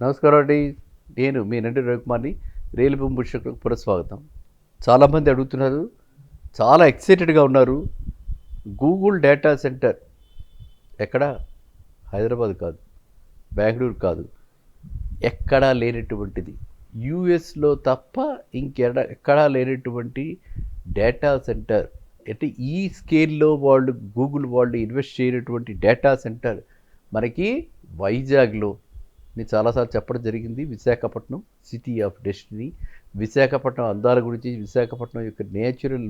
నమస్కారం అండి. నేను మీ నంటి రవికుమార్‌ని. రియల్ భూమి పురుషులకు పునఃస్వాగతం. చాలామంది అడుగుతున్నారు. చాలా ఎక్సైటెడ్‌గా ఉన్నారు. గూగుల్ డేటా సెంటర్ ఎక్కడ? హైదరాబాద్ కాదు, బెంగుళూరు కాదు, ఎక్కడా లేనటువంటిది. యూఎస్‌లో తప్ప ఎక్కడా లేనటువంటి డేటా సెంటర్. అంటే ఈ స్కేల్‌లో గూగుల్ వాళ్ళు ఇన్వెస్ట్ చేయనటువంటి డేటా సెంటర్ మనకి వైజాగ్‌లో. నేను చాలాసార్లు చెప్పడం జరిగింది. Visakhapatnam city of destiny. Visakhapatnam అందాల గురించి, విశాఖపట్నం యొక్క నేచురల్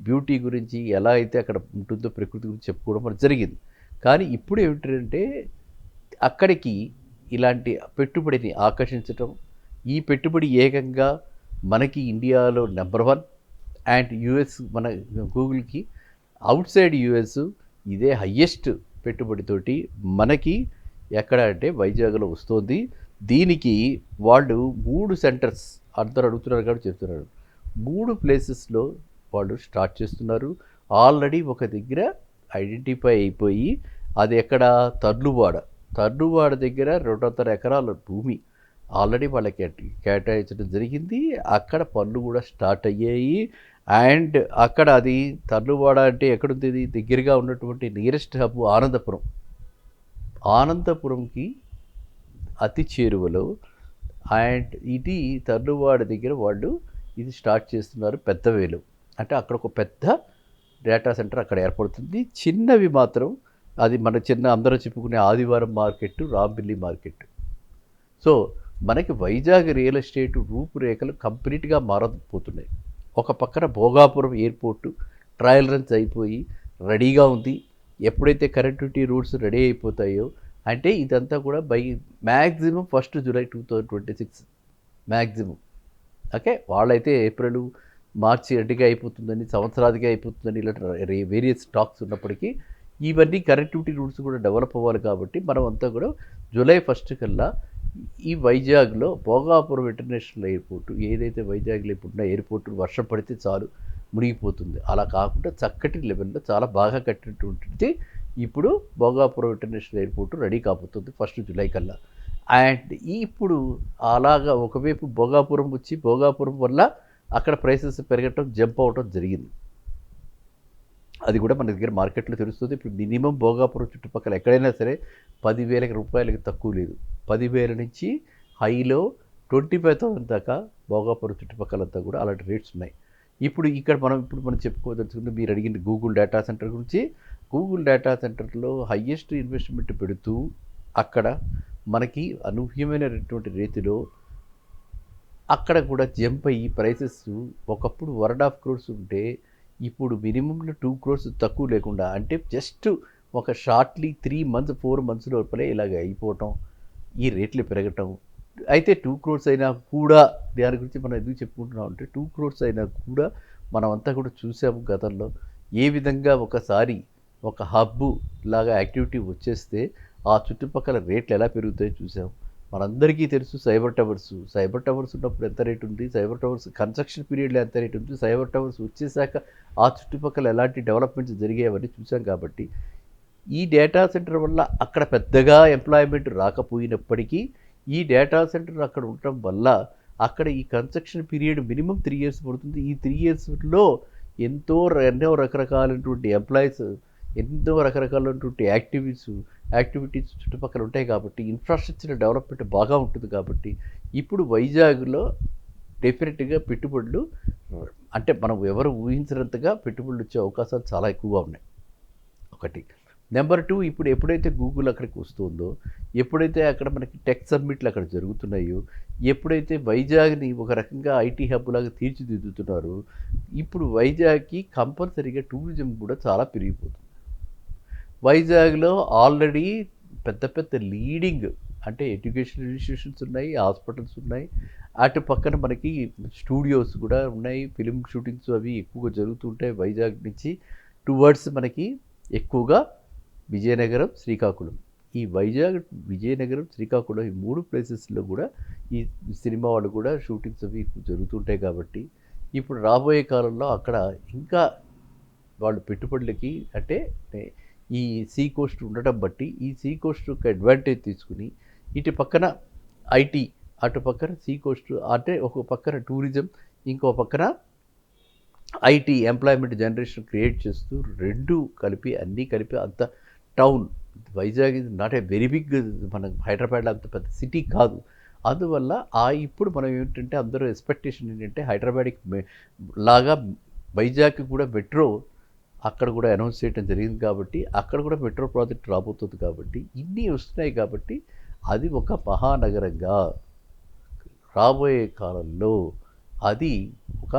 బ్యూటీ గురించి, ఎలా అయితే అక్కడ ఉంటుందో ప్రకృతి గురించి చెప్పుకోవడం మనకు జరిగింది. కానీ ఇప్పుడు ఏమిటంటే అక్కడికి ఇలాంటి పెట్టుబడిని ఆకర్షించటం, ఈ పెట్టుబడి ఏకంగా మనకి ఇండియాలో నెంబర్ 1 అండ్ యుఎస్ మన గూగుల్కి అవుట్ సైడ్ యుఎస్ ఇదే హయ్యెస్ట్ పెట్టుబడితోటి మనకి ఎక్కడ అంటే వైజాగ్లో వస్తుంది. దీనికి వాళ్ళు 3 సెంటర్స్ అందరూ అడుగుతున్నారు కాబట్టి చెప్తున్నారు. 3 ప్లేసెస్లో వాళ్ళు స్టార్ట్ చేస్తున్నారు. ఆల్రెడీ ఒక దగ్గర ఐడెంటిఫై అయిపోయి, అది ఎక్కడ? తర్లువాడ దగ్గర 200 ఎకరాల భూమి ఆల్రెడీ వాళ్ళకి కేటాయించడం జరిగింది. అక్కడ పనులు కూడా స్టార్ట్ అయ్యాయి. అండ్ అక్కడ అది తర్లువాడ అంటే ఎక్కడుంది? దగ్గరగా ఉన్నటువంటి నియరెస్ట్ హబ్ ఆనందపురం. ఆనందపురంకి అతి చేరువలో. అండ్ ఇది తర్లువాడ దగ్గర వాళ్ళు ఇది స్టార్ట్ చేస్తున్నారు. పెద్దవేలు అంటే అక్కడ ఒక పెద్ద డేటా సెంటర్ అక్కడ ఏర్పడుతుంది. చిన్నవి మాత్రం అది మన అందరూ చెప్పుకునే ఆదివారం మార్కెట్, రాంబిల్లి మార్కెట్. సో మనకి వైజాగ్ రియల్ ఎస్టేట్ రూపురేఖలు కంప్లీట్గా మారపోతున్నాయి. ఒక పక్కన భోగాపురం ఎయిర్పోర్టు ట్రయల్ రన్స్ అయిపోయి రెడీగా ఉంది. ఎప్పుడైతే కనెక్టివిటీ రూట్స్ రెడీ అయిపోతాయో అంటే ఇదంతా కూడా మ్యాక్సిమం 1 జూలై 2026 మ్యాక్సిమం. ఓకే, వాళ్ళైతే ఏప్రిల్ మార్చి రెడీగా అయిపోతుందని, సంవత్సరాదిగా అయిపోతుందని ఇలా వేరియస్ టాక్స్ ఉన్నప్పటికీ ఇవన్నీ కనెక్టివిటీ రూట్స్ కూడా డెవలప్ అవ్వాలి. కాబట్టి మనం అంతా కూడా జూలై 1 కల్లా ఈ వైజాగ్లో భోగాపురం ఇంటర్నేషనల్ ఎయిర్పోర్టు, ఏదైతే వైజాగ్లో ఇప్పుడున్న ఎయిర్పోర్టు వర్షం పడితే చాలు మునిగిపోతుంది, అలా కాకుండా చక్కటి లెవెల్లో చాలా బాగా కట్టినటువంటిది ఇప్పుడు భోగాపురం ఇంటర్నేషనల్ ఎయిర్పోర్టు రెడీ కాబోతుంది 1 జూలై కల్లా. అండ్ ఇప్పుడు అలాగా ఒకవైపు భోగాపురం వచ్చి, భోగాపురం వల్ల అక్కడ ప్రైసెస్ పెరగటం, జంప్ అవటం జరిగింది. అది కూడా మన దగ్గర మార్కెట్లో తెలుస్తుంది. ఇప్పుడు మినిమం భోగాపురం చుట్టుపక్కల ఎక్కడైనా సరే 10,000 రూపాయలకి తక్కువ లేదు. 10,000 నుంచి హైలో 25,000 దాకా భోగాపురం చుట్టుపక్కలంతా కూడా అలాంటి రేట్స్ ఉన్నాయి. ఇప్పుడు మనం చెప్పుకోదలుచుకుంటే, మీరు అడిగింది గూగుల్ డేటా సెంటర్ గురించి. గూగుల్ డేటా సెంటర్లో హయ్యెస్ట్ ఇన్వెస్ట్మెంట్ పెడుతూ అక్కడ మనకి అనూహ్యమైనటువంటి రీతిలో అక్కడ కూడా జంప్ అయ్యి ప్రైసెస్ ఒకప్పుడు 1.5 crores ఉంటే ఇప్పుడు మినిమంలో 2 crores తక్కువ లేకుండా, అంటే జస్ట్ ఒక షార్ట్లీ 3 months 4 months లోపలే ఇలాగ అయిపోవటం, ఈ రేట్లు పెరగటం. అయితే 2 crores అయినా కూడా, దాని గురించి మనం ఎందుకు చెప్పుకుంటున్నాం అంటే 2 crores అయినా కూడా మనమంతా కూడా చూసాము గతంలో ఏ విధంగా ఒకసారి ఒక హబ్బు లాగా యాక్టివిటీ వచ్చేస్తే ఆ చుట్టుపక్కల రేట్లు ఎలా పెరుగుతాయో చూసాం. మనందరికీ తెలుసు సైబర్ టవర్స్ ఉన్నప్పుడు ఎంత రేటు ఉంది, సైబర్ టవర్స్ కన్స్ట్రక్షన్ పీరియడ్లో ఎంత రేటు ఉంది, సైబర్ టవర్స్ వచ్చేసాక ఆ చుట్టుపక్కల ఎలాంటి డెవలప్మెంట్స్ జరిగాయవన్నీ చూసాం. కాబట్టి ఈ డేటా సెంటర్ వల్ల అక్కడ పెద్దగా ఎంప్లాయ్మెంట్ రాకపోయినప్పటికీ ఈ డేటా సెంటర్ అక్కడ ఉండటం వల్ల అక్కడ ఈ కన్స్ట్రక్షన్ పీరియడ్ మినిమం 3 years పడుతుంది. ఈ 3 yearsలో ఎన్నో రకరకాలైనటువంటి ఎంప్లాయీస్, ఎన్నో రకరకాలైనటువంటి యాక్టివిటీస్ చుట్టుపక్కల ఉంటాయి. కాబట్టి ఇన్ఫ్రాస్ట్రక్చర్ డెవలప్మెంట్ బాగా ఉంటుంది. కాబట్టి ఇప్పుడు వైజాగ్లో డెఫినెట్గా పెట్టుబడులు, అంటే మనం ఎవరు ఊహించినంతగా పెట్టుబడులు వచ్చే అవకాశాలు చాలా ఎక్కువగా ఉన్నాయి. ఒకటి. నెంబర్ 2, ఇప్పుడు ఎప్పుడైతే గూగుల్ అక్కడికి వస్తుందో, ఎప్పుడైతే అక్కడ మనకి టెక్ సమ్మిట్లు అక్కడ జరుగుతున్నాయో, ఎప్పుడైతే వైజాగ్ని ఒక రకంగా ఐటీ హబ్ లాగా తీర్చిదిద్దుతున్నారో, ఇప్పుడు వైజాగ్కి కంపల్సరీగా టూరిజం కూడా చాలా పెరిగిపోతుంది. వైజాగ్లో ఆల్రెడీ పెద్ద లీడింగ్ అంటే ఎడ్యుకేషనల్ ఇన్స్టిట్యూషన్స్ ఉన్నాయి, హాస్పిటల్స్ ఉన్నాయి. అటు పక్కన మనకి స్టూడియోస్ కూడా ఉన్నాయి. ఫిలిం షూటింగ్స్ అవి ఎక్కువగా జరుగుతుంటాయి. వైజాగ్ నుంచి టువర్డ్స్ మనకి ఎక్కువగా విజయనగరం, శ్రీకాకుళం. ఈ వైజాగ్, విజయనగరం, శ్రీకాకుళం ఈ 3 ప్లేసెస్లో కూడా ఈ సినిమా వాళ్ళు కూడా షూటింగ్స్ అవి జరుగుతుంటాయి. కాబట్టి ఇప్పుడు రాబోయే కాలంలో అక్కడ ఇంకా వాళ్ళు పెట్టుబడులకి, అంటే ఈ సీ కోస్ట్ ఉండటం బట్టి ఈ సీ కోస్ట్ యొక్క అడ్వాంటేజ్ తీసుకుని ఇటు పక్కన ఐటీ, అటు పక్కన సీ కోస్ట్, అంటే ఒక పక్కన టూరిజం, ఇంకో పక్కన ఐటీ ఎంప్లాయ్మెంట్ జనరేషన్ క్రియేట్ చేస్తూ రెండు కలిపి అన్నీ కలిపి అంత town. Vizag is not a very big, మన హైదరాబాద్లో అంత పెద్ద సిటీ కాదు. అందువల్ల ఇప్పుడు మనం ఏంటంటే అందరూ ఎక్స్పెక్టేషన్ ఏంటంటే హైదరాబాద్కి లాగా వైజాగ్కి కూడా మెట్రో అక్కడ కూడా అనౌన్స్ చేయడం జరిగింది కాబట్టి అక్కడ కూడా మెట్రో ప్రాజెక్ట్ రాబోతుంది కాబట్టి ఇన్ని వస్తున్నాయి కాబట్టి అది ఒక మహానగరంగా రాబోయే కాలంలో అది ఒక,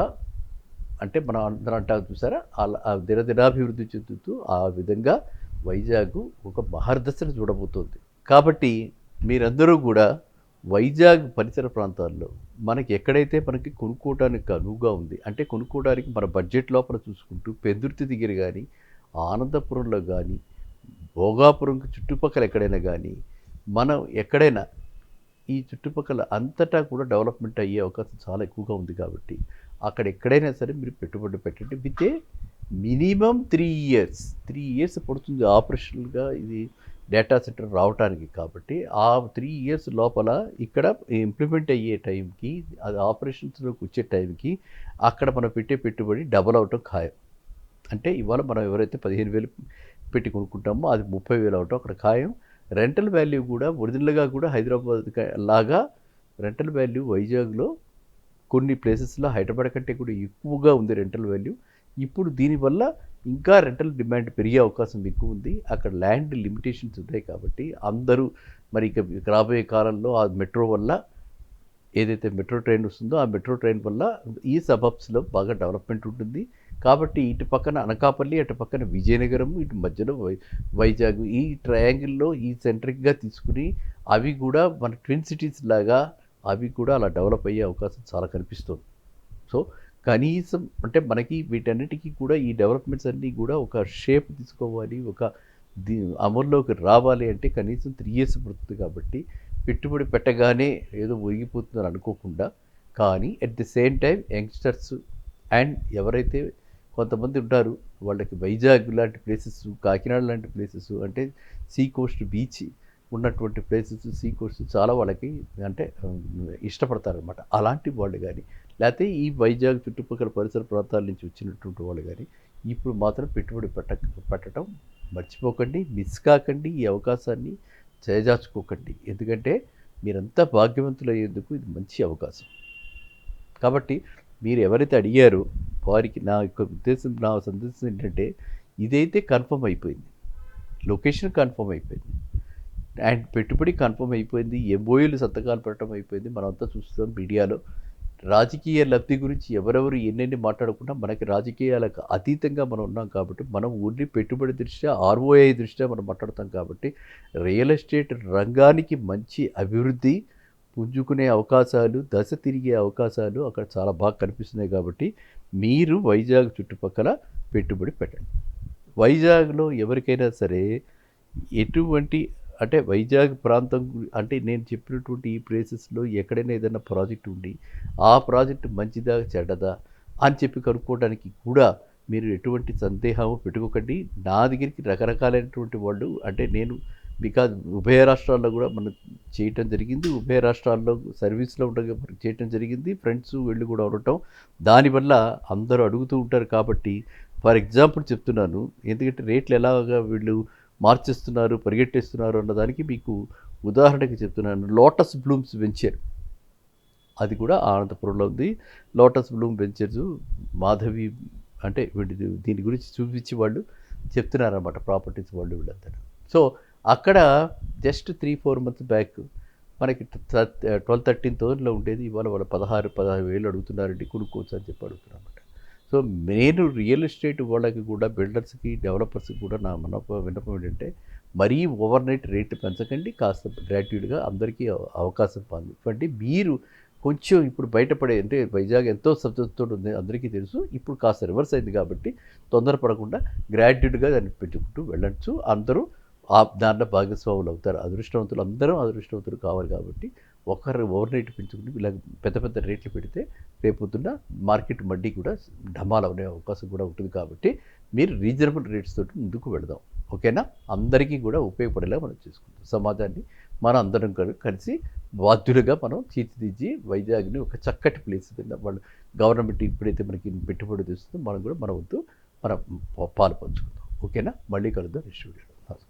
అంటే మనం అందరం అంటాం చూసారా, అలా దినదినాభివృద్ధి చెందుతూ ఆ విధంగా వైజాగ్ ఒక మహర్దశను చూడబోతోంది. కాబట్టి మీరందరూ కూడా వైజాగ్ పరిసర ప్రాంతాల్లో మనకి ఎక్కడైతే మనకి కొనుక్కోవడానికి అనువుగా ఉంది, అంటే కొనుక్కోవడానికి మన బడ్జెట్ లోపల చూసుకుంటూ పెందుర్తి దగ్గర కానీ, ఆనందపురంలో కానీ, భోగాపురంకి చుట్టుపక్కల ఎక్కడైనా కానీ, మనం ఎక్కడైనా ఈ చుట్టుపక్కల అంతటా కూడా డెవలప్మెంట్ అయ్యే అవకాశం చాలా ఎక్కువగా ఉంది కాబట్టి అక్కడ ఎక్కడైనా సరే మీరు పెట్టుబడి పెట్టండి. విత్ ఏ మినిమం 3 ఇయర్స్ పడుతుంది ఆపరేషనల్గా ఇది డేటా సెంటర్ రావడానికి. కాబట్టి ఆ 3 ఇయర్స్ లోపల ఇక్కడ ఇంప్లిమెంట్ అయ్యే టైంకి, అది ఆపరేషన్స్లోకి వచ్చే టైంకి అక్కడ మనం పెట్టే పెట్టుబడి డబల్ అవటం ఖాయం. అంటే ఇవాళ మనం ఎవరైతే 15,000 పెట్టి కొనుక్కుంటామో అది 30,000 అవటం అక్కడ ఖాయం. రెంటల్ వాల్యూ కూడా ఒరిజినల్గా కూడా హైదరాబాద్ లాగా రెంటల్ వాల్యూ వైజాగ్లో కొన్ని ప్లేసెస్లో హైదరాబాద్ కంటే కూడా ఎక్కువగా ఉంది రెంటల్ వాల్యూ. ఇప్పుడు దీనివల్ల ఇంకా రెంటల్ డిమాండ్ పెరిగే అవకాశం ఎక్కువ ఉంది. అక్కడ ల్యాండ్ లిమిటేషన్స్ ఉంటాయి కాబట్టి అందరూ మరి ఇక రాబోయే కాలంలో ఆ మెట్రో వల్ల ఏదైతే మెట్రో ట్రైన్ వస్తుందో ఆ మెట్రో ట్రైన్ వల్ల ఈ సబబ్స్లో బాగా డెవలప్మెంట్ ఉంటుంది. కాబట్టి ఇటు పక్కన అనకాపల్లి, అటు పక్కన విజయనగరం, ఇటు మధ్యలో వైజాగ్, ఈ ట్రయాంగిల్లో ఈ సెంట్రిక్గా తీసుకుని అవి కూడా మన ట్విన్ సిటీస్ లాగా అవి కూడా అలా డెవలప్ అయ్యే అవకాశం చాలా కనిపిస్తుంది. సో కనీసం అంటే మనకి వీటన్నిటికీ కూడా ఈ డెవలప్మెంట్స్ అన్నీ కూడా ఒక షేప్ తీసుకోవాలి, ఒక అమల్లోకి రావాలి అంటే కనీసం 3 ఇయర్స్ పడుతుంది. కాబట్టి పెట్టుబడి పెట్టగానే ఏదో ఒరిగిపోతుందని అనుకోకుండా, కానీ at the same time youngsters and ఎవరైతే కొంతమంది ఉంటారు వాళ్ళకి వైజాగ్ లాంటి ప్లేసెస్, కాకినాడ లాంటి ప్లేసెస్, అంటే సీ కోస్ట్ బీచ్ ఉన్నటువంటి ప్లేసెస్, సీ కోస్ట్ చాలా వాళ్ళకి అంటే ఇష్టపడతారనమాట. అలాంటి వాళ్ళు కానీ, లేకపోతే ఈ వైజాగ్ చుట్టుపక్కల పరిసర ప్రాంతాల నుంచి వచ్చినటువంటి వాళ్ళు కానీ ఇప్పుడు మాత్రం పెట్టుబడి పెట్టడం మర్చిపోకండి, మిస్ కాకండి, ఈ అవకాశాన్ని చేజార్చుకోకండి. ఎందుకంటే మీరంతా భాగ్యవంతులు అయ్యేందుకు ఇది మంచి అవకాశం. కాబట్టి మీరు ఎవరైతే అడిగారో వారికి నా యొక్క ఉద్దేశం, నా సందేశం ఏంటంటే ఇదైతే కన్ఫర్మ్ అయిపోయింది, లొకేషన్ కన్ఫర్మ్ అయిపోయింది, అండ్ పెట్టుబడి కన్ఫర్మ్ అయిపోయింది, ఎంఓయూలు సంతకాలు పెట్టడం అయిపోయింది. మనమంతా చూస్తాం మీడియాలో. రాజకీయ లబ్ధి గురించి ఎవరెవరు ఎన్నెన్ని మాట్లాడకుండా మనకి రాజకీయాలకు అతీతంగా మనం ఉన్నాం కాబట్టి మనం ఓన్లీ పెట్టుబడి దృష్ట్యా, ఆర్ఓఐ దృష్ట్యా మనం మాట్లాడతాం. కాబట్టి రియల్ ఎస్టేట్ రంగానికి మంచి అభివృద్ధి పుంజుకునే అవకాశాలు, దశ తిరిగే అవకాశాలు అక్కడ చాలా బాగా కనిపిస్తున్నాయి. కాబట్టి మీరు వైజాగ్ చుట్టుపక్కల పెట్టుబడి పెట్టండి. వైజాగ్లో ఎవరికైనా సరే ఎటువంటి అంటే వైజాగ్ ప్రాంతం అంటే నేను చెప్పినటువంటి ఈ ప్లేసెస్లో ఎక్కడైనా ఏదైనా ప్రాజెక్ట్ ఉండి ఆ ప్రాజెక్ట్ మంచిదా చెడ్డదా అని చెప్పి కనుక్కోవడానికి కూడా మీరు ఎటువంటి సందేహము పెట్టుకోకండి. నా దగ్గరికి రకరకాలైనటువంటి వాళ్ళు, అంటే నేను బికాజ్ ఉభయ రాష్ట్రాల్లో కూడా మనం చేయటం జరిగింది, ఉభయ రాష్ట్రాల్లో సర్వీస్లో ఉండగా చేయటం జరిగింది, ఫ్రెండ్స్ వెళ్ళి కూడా ఉండటం, దానివల్ల అందరూ అడుగుతూ ఉంటారు. కాబట్టి ఫర్ ఎగ్జాంపుల్ చెప్తున్నాను, ఎందుకంటే రేట్లు ఎలాగా వీళ్ళు మార్చేస్తున్నారు, పరిగెట్టేస్తున్నారు అన్నదానికి మీకు ఉదాహరణకి చెప్తున్నాను. లోటస్ బ్లూమ్స్ వెంచర్, అది కూడా అనంతపురంలో ఉంది. లోటస్ బ్లూమ్ వెంచర్స్ మాధవి అంటే దీని గురించి చూపించి వాళ్ళు చెప్తున్నారన్నమాట, ప్రాపర్టీస్ వాళ్ళు వీళ్ళంతా. సో అక్కడ జస్ట్ 3-4 మంత్స్ బ్యాక్ మనకి 12-13,000లో ఉండేది, ఇవాళ వాళ్ళు 16,000 అడుగుతున్నారండి, కొనుక్కోవచ్చు అని చెప్పి అడుగుతున్నారు. సో నేను రియల్ ఎస్టేట్ వాళ్ళకి కూడా, బిల్డర్స్కి, డెవలపర్స్కి కూడా నా విన్నపం ఏంటంటే మరీ ఓవర్ నైట్ రేట్లు పెంచకండి, కాస్త గ్రాడ్యుయేట్గా అందరికీ అవకాశం ఇవ్వండి. మీరు కొంచెం ఇప్పుడు బయటపడే, అంటే వైజాగ్ ఎంతో సబ్జెక్ట్తో ఉంది అందరికీ తెలుసు, ఇప్పుడు కాస్త రివర్స్ అయింది కాబట్టి తొందరపడకుండా గ్రాడ్యుయేట్గా దాన్ని పెట్టుకుంటూ వెళ్ళచ్చు. అందరూ దాంట్లో భాగస్వాములు అవుతారు. అదృష్టవంతులు అందరూ అదృష్టవంతులు కావాలి. కాబట్టి ఒకరు ఓవర్ నైట్ పెంచుకుని ఇలా పెద్ద పెద్ద రేట్లు పెడితే రేపొద్దున్న మార్కెట్ మడ్డీ కూడా ఢమాలు అనే అవకాశం కూడా ఉంటుంది. కాబట్టి మీరు రీజనబుల్ రేట్స్ తోటి ముందుకు వెళదాం. ఓకేనా? అందరికీ కూడా ఉపయోగపడేలా మనం చేసుకుంటాం. సమాజాన్ని మనం అందరం కలిసి బాధ్యులుగా మనం తీర్చిదిద్ది వైజాగ్ని ఒక చక్కటి ప్లేస్ కింద వాళ్ళు గవర్నమెంట్ ఎప్పుడైతే మనకి పెట్టుబడి తెస్తుందో మనం కూడా మన వద్దు మనం పాలు పంచుకుందాం. ఓకేనా? మళ్ళీ కలుద్దాం నెక్స్ట్ వీడియోలో. నమస్కారం.